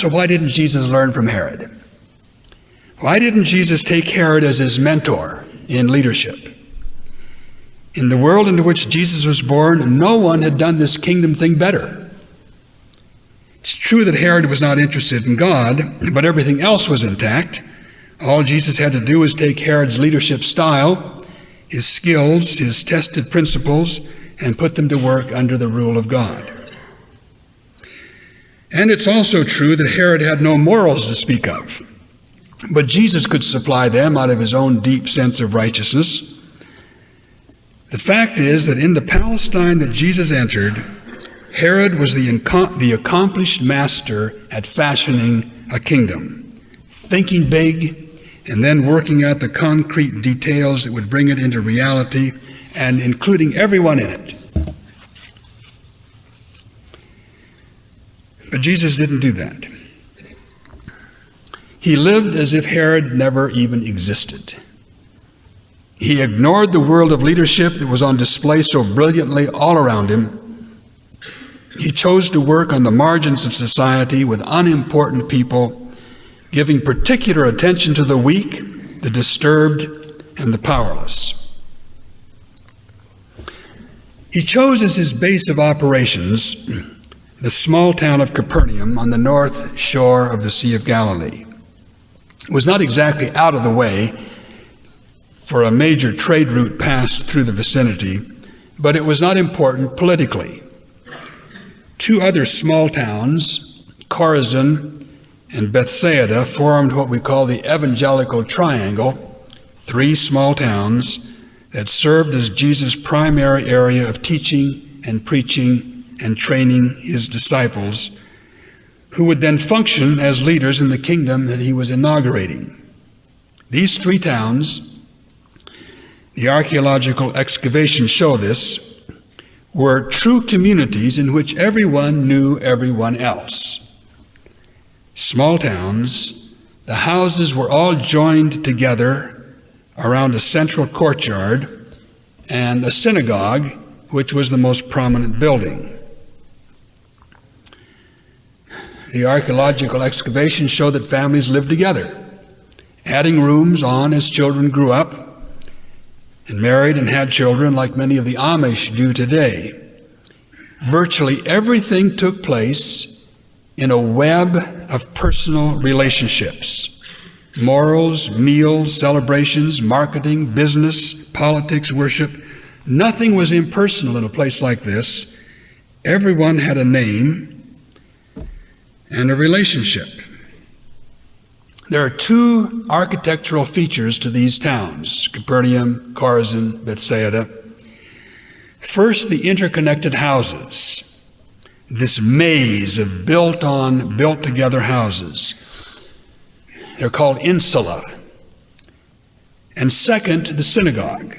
So why didn't Jesus learn from Herod? Why didn't Jesus take Herod as his mentor in leadership? In the world into which Jesus was born, no one had done this kingdom thing better. It's true that Herod was not interested in God, but everything else was intact. All Jesus had to do was take Herod's leadership style, his skills, his tested principles, and put them to work under the rule of God. And it's also true that Herod had no morals to speak of, but Jesus could supply them out of his own deep sense of righteousness. The fact is that in the Palestine that Jesus entered, Herod was the accomplished master at fashioning a kingdom, thinking big, and then working out the concrete details that would bring it into reality, and including everyone in it. But Jesus didn't do that. He lived as if Herod never even existed. He ignored the world of leadership that was on display so brilliantly all around him. He chose to work on the margins of society with unimportant people, giving particular attention to the weak, the disturbed, and the powerless. He chose as his base of operations the small town of Capernaum on the north shore of the Sea of Galilee. It was not exactly out of the way, for a major trade route passed through the vicinity, but it was not important politically. Two other small towns, Chorazin and Bethsaida, formed what we call the Evangelical Triangle, three small towns that served as Jesus' primary area of teaching and preaching and training his disciples, who would then function as leaders in the kingdom that he was inaugurating. These three towns, the archaeological excavations show this, were true communities in which everyone knew everyone else. Small towns, the houses were all joined together around a central courtyard and a synagogue, which was the most prominent building. The archaeological excavations show that families lived together, adding rooms on as children grew up and married and had children like many of the Amish do today. Virtually everything took place in a web of personal relationships. Morals, meals, celebrations, marketing, business, politics, worship. Nothing was impersonal in a place like this. Everyone had a name and a relationship. There are two architectural features to these towns, Capernaum, Chorazin, Bethsaida. First, the interconnected houses, this maze of built-together houses. They're called insula. And second, the synagogue.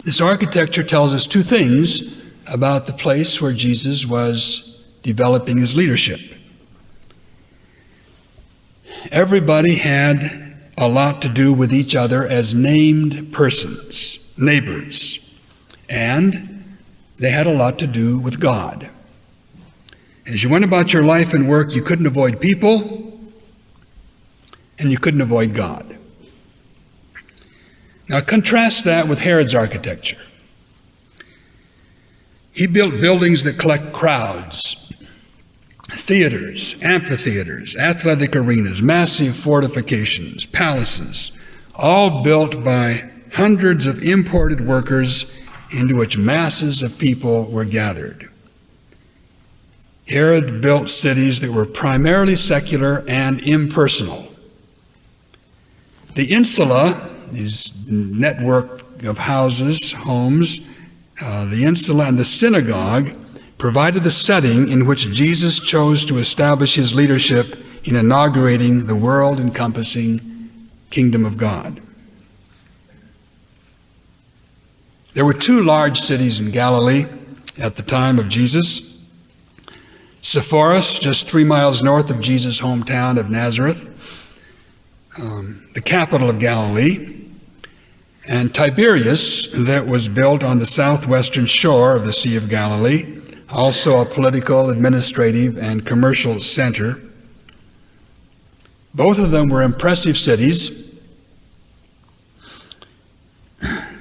This architecture tells us two things about the place where Jesus was developing his leadership. Everybody had a lot to do with each other as named persons, neighbors, and they had a lot to do with God. As you went about your life and work, you couldn't avoid people, and you couldn't avoid God. Now contrast that with Herod's architecture. He built buildings that collect crowds, theaters, amphitheaters, athletic arenas, massive fortifications, palaces, all built by hundreds of imported workers into which masses of people were gathered. Herod built cities that were primarily secular and impersonal. The insula, these network of houses, homes, the insula and the synagogue provided the setting in which Jesus chose to establish his leadership in inaugurating the world-encompassing kingdom of God. There were two large cities in Galilee at the time of Jesus. Sepphoris, just 3 miles north of Jesus' hometown of Nazareth, the capital of Galilee, and Tiberias, that was built on the southwestern shore of the Sea of Galilee, also a political, administrative, and commercial center. Both of them were impressive cities.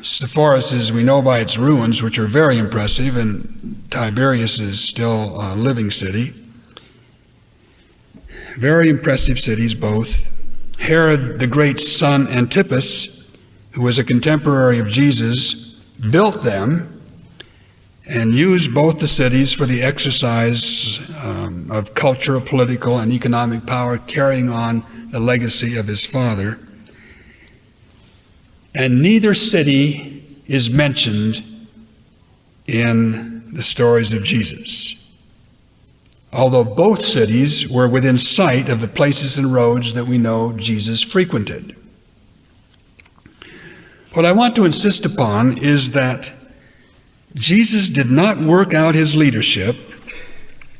Sepphoris, as we know by its ruins, which are very impressive, and Tiberias is still a living city. Very impressive cities, both. Herod the Great's son Antipas, who was a contemporary of Jesus, built them and used both the cities for the exercise of cultural, political, and economic power, carrying on the legacy of his father. And neither city is mentioned in the stories of Jesus, although both cities were within sight of the places and roads that we know Jesus frequented. What I want to insist upon is that Jesus did not work out his leadership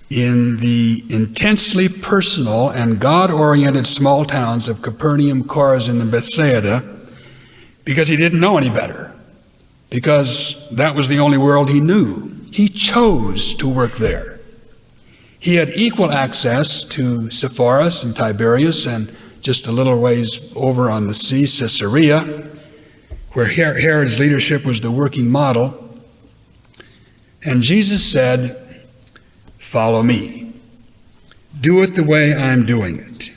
in the intensely personal and God-oriented small towns of Capernaum, Chorazin, and Bethsaida because he didn't know any better, because that was the only world he knew. He chose to work there. He had equal access to Sepphoris and Tiberias and just a little ways over on the sea, Caesarea, where Herod's leadership was the working model. And Jesus said, "Follow me. Do it the way I'm doing it."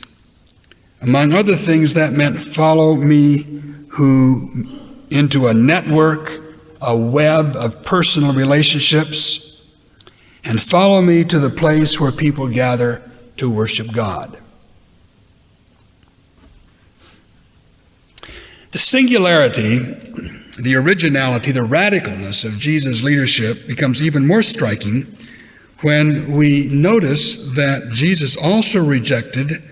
Among other things, that meant follow me into a network, a web of personal relationships, and follow me to the place where people gather to worship God. The singularity, the originality, the radicalness of Jesus' leadership becomes even more striking when we notice that Jesus also rejected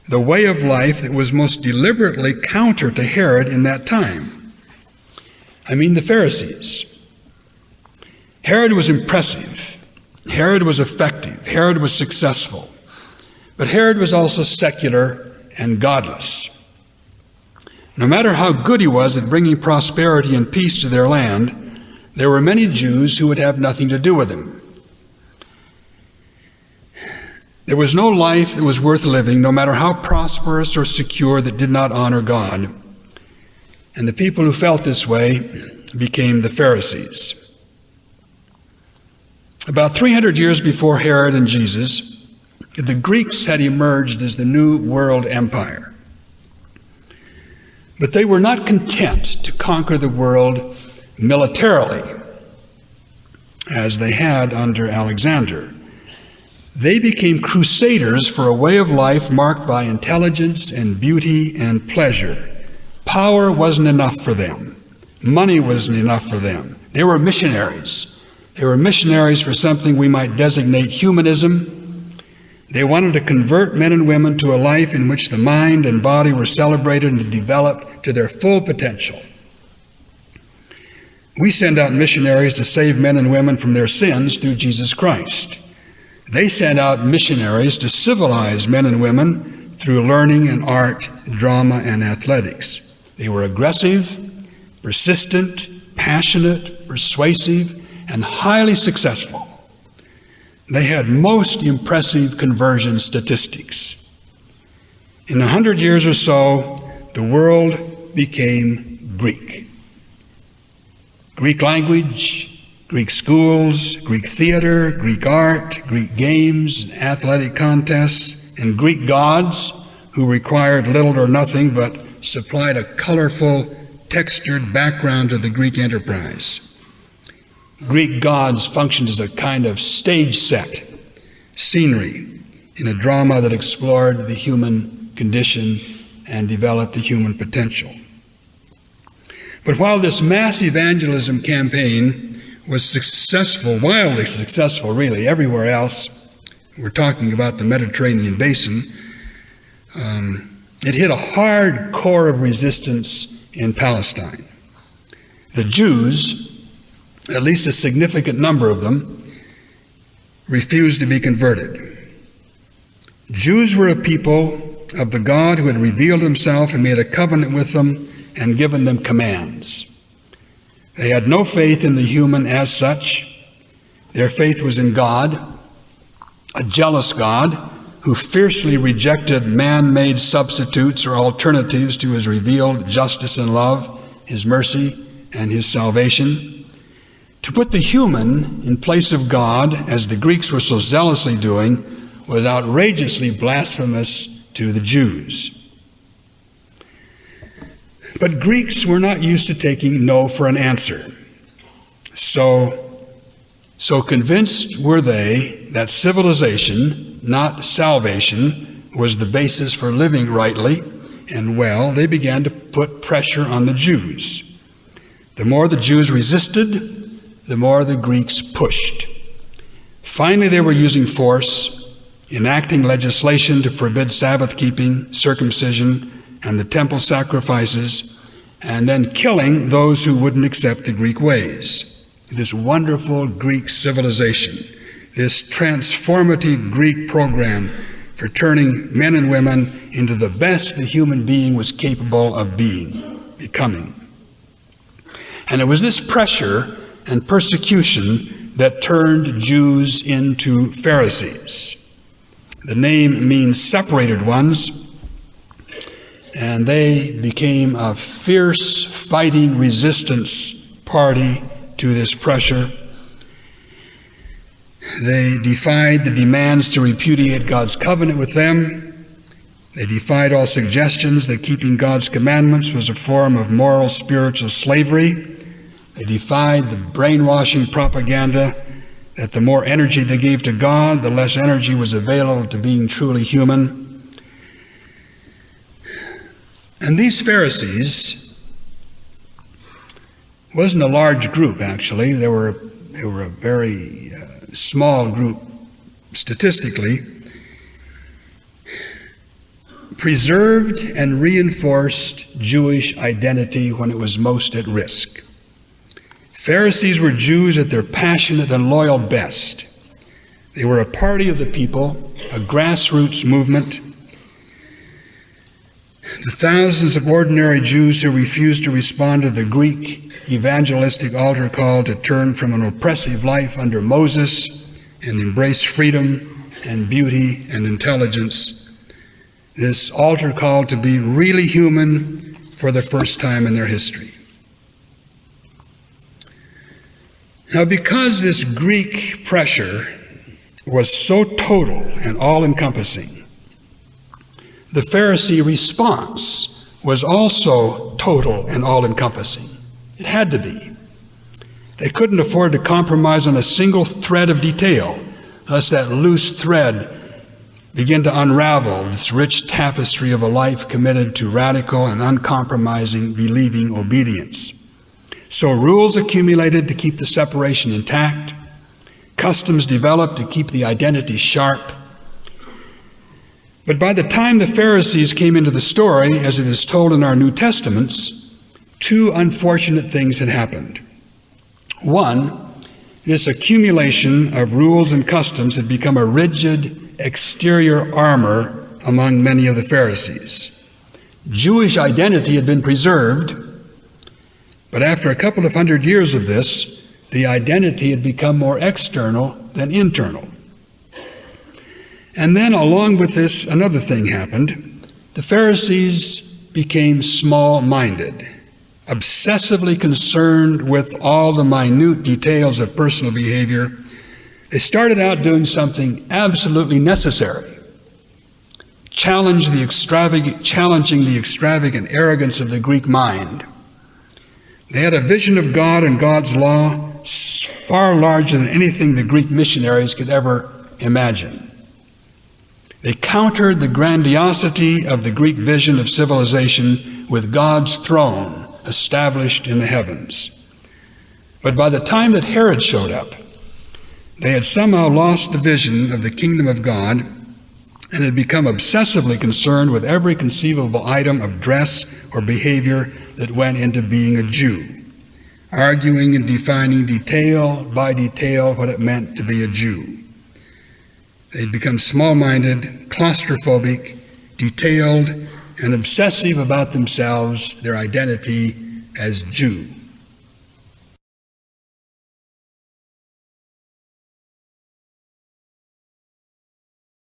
the way of life that was most deliberately counter to Herod in that time. I mean the Pharisees. Herod was impressive. Herod was effective. Herod was successful. But Herod was also secular and godless. No matter how good he was at bringing prosperity and peace to their land, there were many Jews who would have nothing to do with him. There was no life that was worth living, no matter how prosperous or secure, that did not honor God. And the people who felt this way became the Pharisees. About 300 years before Herod and Jesus, the Greeks had emerged as the new world empire. But they were not content to conquer the world militarily, as they had under Alexander. They became crusaders for a way of life marked by intelligence and beauty and pleasure. Power wasn't enough for them. Money wasn't enough for them. They were missionaries. They were missionaries for something we might designate humanism. They wanted to convert men and women to a life in which the mind and body were celebrated and developed to their full potential. We send out missionaries to save men and women from their sins through Jesus Christ. They sent out missionaries to civilize men and women through learning and art, drama, and athletics. They were aggressive, persistent, passionate, persuasive, and highly successful. They had most impressive conversion statistics. In 100 years or so, the world became Greek. Greek language, Greek schools, Greek theater, Greek art, Greek games, athletic contests, and Greek gods who required little or nothing but supplied a colorful, textured background to the Greek enterprise. Greek gods functioned as a kind of stage set, scenery, in a drama that explored the human condition and developed the human potential. But while this mass evangelism campaign was successful, wildly successful really, everywhere else, we're talking about the Mediterranean basin, it hit a hard core of resistance in Palestine. The Jews, at least a significant number of them, refused to be converted. Jews were a people of the God who had revealed himself and made a covenant with them and given them commands. They had no faith in the human as such. Their faith was in God, a jealous God who fiercely rejected man-made substitutes or alternatives to his revealed justice and love, his mercy, and his salvation. To put the human in place of God, as the Greeks were so zealously doing, was outrageously blasphemous to the Jews. But Greeks were not used to taking no for an answer. So convinced were they that civilization, not salvation, was the basis for living rightly and well, they began to put pressure on the Jews. The more the Jews resisted, the more the Greeks pushed. Finally, they were using force, enacting legislation to forbid Sabbath keeping, circumcision, and the temple sacrifices, and then killing those who wouldn't accept the Greek ways. This wonderful Greek civilization, this transformative Greek program for turning men and women into the best the human being was capable of becoming. And it was this pressure and persecution that turned Jews into Pharisees. The name means separated ones, and they became a fierce fighting resistance party to this pressure. They defied the demands to repudiate God's covenant with them. They defied all suggestions that keeping God's commandments was a form of moral, spiritual slavery. They defied the brainwashing propaganda that the more energy they gave to God, the less energy was available to being truly human. And these Pharisees wasn't a large group, actually. They were a very small group statistically. Preserved and reinforced Jewish identity when it was most at risk. Pharisees were Jews at their passionate and loyal best. They were a party of the people, a grassroots movement. The thousands of ordinary Jews who refused to respond to the Greek evangelistic altar call to turn from an oppressive life under Moses and embrace freedom and beauty and intelligence. This altar call to be really human for the first time in their history. Now, because this Greek pressure was so total and all-encompassing, the Pharisee response was also total and all-encompassing. It had to be. They couldn't afford to compromise on a single thread of detail, lest that loose thread begin to unravel this rich tapestry of a life committed to radical and uncompromising believing obedience. So rules accumulated to keep the separation intact, customs developed to keep the identity sharp. But by the time the Pharisees came into the story, as it is told in our New Testaments, two unfortunate things had happened. One, this accumulation of rules and customs had become a rigid exterior armor among many of the Pharisees. Jewish identity had been preserved, but after a couple of 100 years of this, the identity had become more external than internal. And then along with this, another thing happened. The Pharisees became small-minded, obsessively concerned with all the minute details of personal behavior. They started out doing something absolutely necessary, challenging the extravagant arrogance of the Greek mind. They had a vision of God and God's law far larger than anything the Greek missionaries could ever imagine. They countered the grandiosity of the Greek vision of civilization with God's throne established in the heavens. But by the time that Herod showed up, they had somehow lost the vision of the kingdom of God and had become obsessively concerned with every conceivable item of dress or behavior that went into being a Jew, arguing and defining detail by detail what it meant to be a Jew. They'd become small-minded, claustrophobic, detailed, and obsessive about themselves, their identity as Jew.